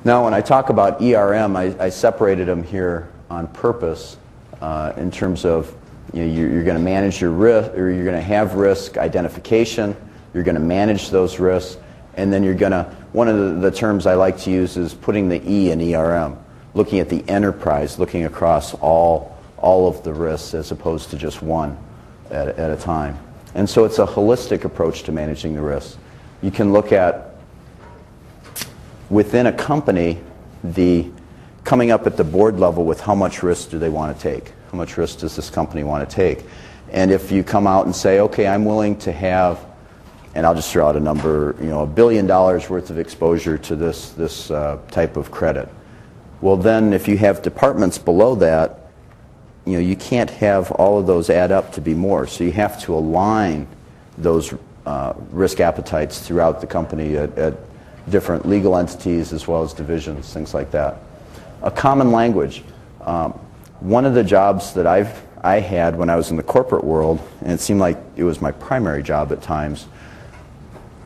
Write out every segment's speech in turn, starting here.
Now, when I talk about ERM, I separated them here on purpose in terms of you're going to manage your risk, or you're going to have risk identification, you're going to manage those risks, and then you're going to, one of the terms I like to use is putting the E in ERM, looking at the enterprise, looking across all of the risks as opposed to just one at a time. And so it's a holistic approach to managing the risks. You can look at, within a company, coming up at the board level with how much risk do they want to take? How much risk does this company want to take? And if you come out and say, okay, I'm willing to have, and I'll just throw out a number, $1 billion worth of exposure to this type of credit. Well, then if you have departments below that, you can't have all of those add up to be more. So you have to align those risk appetites throughout the company at different legal entities as well as divisions, things like that. A common language. One of the jobs that I had when I was in the corporate world, and it seemed like it was my primary job at times,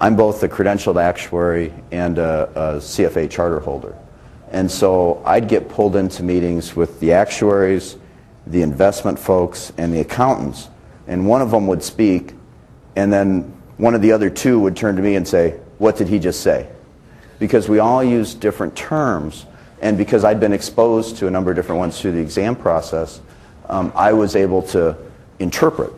I'm both a credentialed actuary and a CFA charter holder. And so I'd get pulled into meetings with the actuaries, the investment folks, and the accountants. And one of them would speak, and then one of the other two would turn to me and say, "What did he just say?" Because we all use different terms, and because I'd been exposed to a number of different ones through the exam process, I was able to interpret,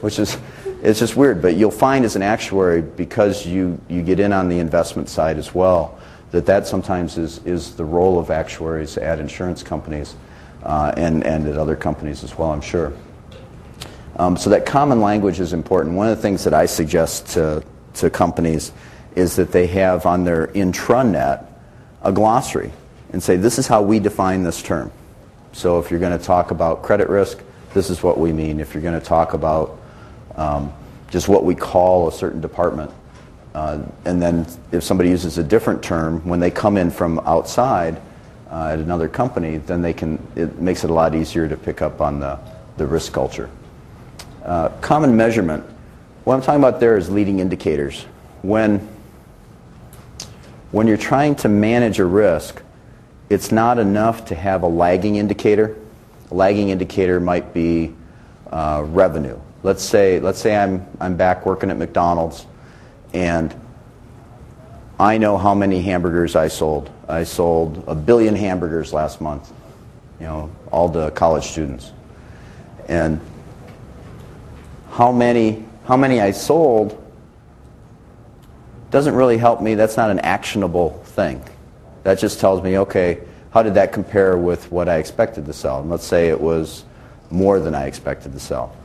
which is, it's just weird. But you'll find as an actuary, because you get in on the investment side as well, that sometimes is the role of actuaries at insurance companies and at other companies as well, I'm sure. So that common language is important. One of the things that I suggest to companies is that they have on their intranet a glossary and say, this is how we define this term. So if you're going to talk about credit risk, this is what we mean. If you're going to talk about just what we call a certain department, and then if somebody uses a different term, when they come in from outside at another company, then it makes it a lot easier to pick up on the risk culture. Common measurement. What I'm talking about there is leading indicators. When you're trying to manage a risk, it's not enough to have a lagging indicator. A lagging indicator might be revenue. Let's say I'm back working at McDonald's, and I know how many hamburgers I sold. I sold 1 billion hamburgers last month, all the college students. And how many I sold doesn't really help me. That's not an actionable thing. That just tells me, okay, how did that compare with what I expected to sell? And let's say it was more than I expected to sell.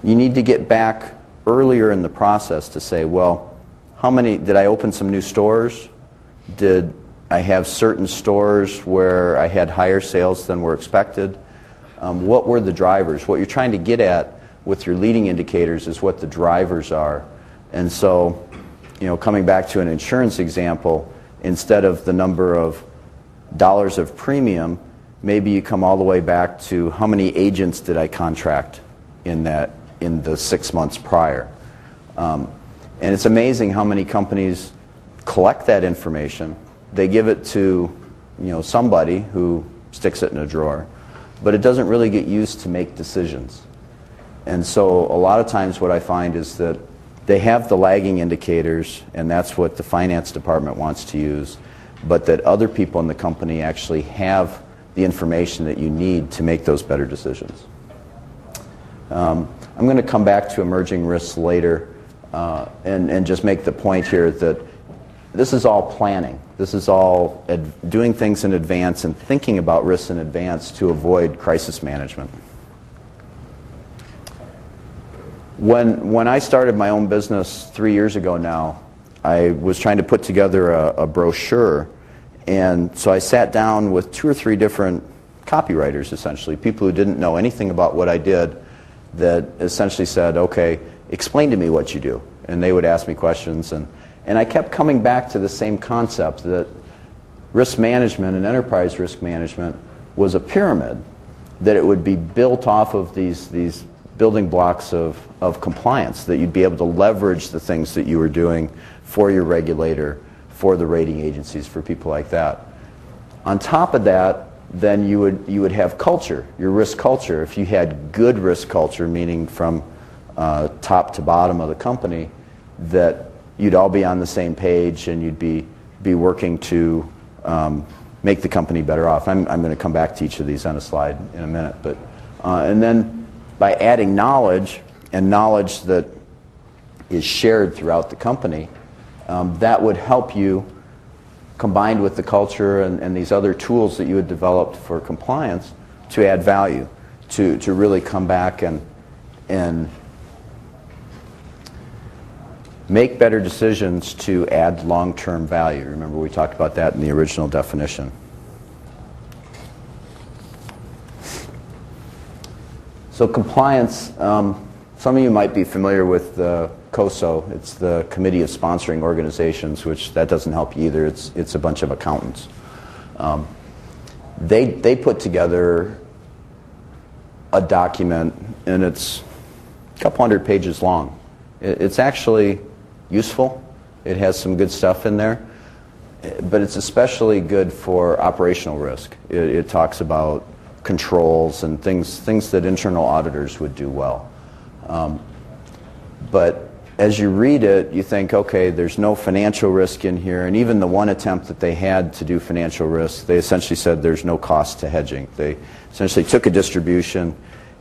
You need to get back earlier in the process to say, well, did I open some new stores? Did I have certain stores where I had higher sales than were expected? What were the drivers? What you're trying to get at with your leading indicators is what the drivers are. And so, coming back to an insurance example, instead of the number of dollars of premium, maybe you come all the way back to how many agents did I contract in the 6 months prior. And it's amazing how many companies collect that information. They give it to somebody who sticks it in a drawer, but it doesn't really get used to make decisions. And so a lot of times what I find is that they have the lagging indicators, and that's what the finance department wants to use, but that other people in the company actually have the information that you need to make those better decisions. I'm going to come back to emerging risks later and just make the point here that this is all planning. This is all doing things in advance and thinking about risks in advance to avoid crisis management. When I started my own business 3 years ago now, I was trying to put together a brochure, and so I sat down with 2 or 3 different copywriters, essentially, people who didn't know anything about what I did, that essentially said, okay, explain to me what you do. And they would ask me questions, and I kept coming back to the same concept, that risk management and enterprise risk management was a pyramid, that it would be built off of these building blocks of compliance, that you'd be able to leverage the things that you were doing for your regulator, for the rating agencies, for people like that. On top of that, then you would have culture, your risk culture. If you had good risk culture, meaning from top to bottom of the company, that you'd all be on the same page and you'd be working to make the company better off. I'm going to come back to each of these on a slide in a minute. But and then by adding knowledge, and knowledge that is shared throughout the company, that would help you, combined with the culture and these other tools that you had developed for compliance, to add value, to really come back and make better decisions to add long-term value. Remember, we talked about that in the original definition. So compliance, some of you might be familiar with the COSO. It's the Committee of Sponsoring Organizations, which that doesn't help you either. It's a bunch of accountants. They put together a document, and it's a couple hundred pages long. It's actually useful. It has some good stuff in there, but it's especially good for operational risk. It talks about controls and things that internal auditors would do well. But as you read it, you think, okay, there's no financial risk in here, and even the one attempt that they had to do financial risk, they essentially said there's no cost to hedging. They essentially took a distribution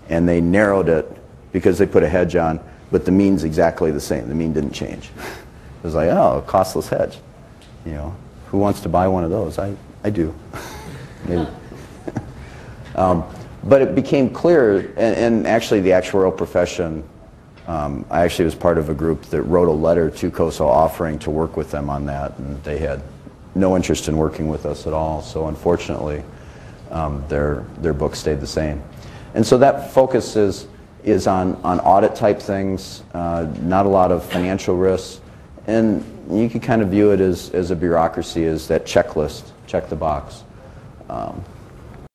and they narrowed it because they put a hedge on, but the mean's exactly the same. The mean didn't change. It was like, oh, a costless hedge. You know, who wants to buy one of those? I do. Maybe. But it became clear, and actually the actuarial profession, I actually was part of a group that wrote a letter to COSO offering to work with them on that, and they had no interest in working with us at all. So unfortunately, their book stayed the same. And so that focus is on audit type things, not a lot of financial risks, and you can kind of view it as a bureaucracy, as that checklist, check the box.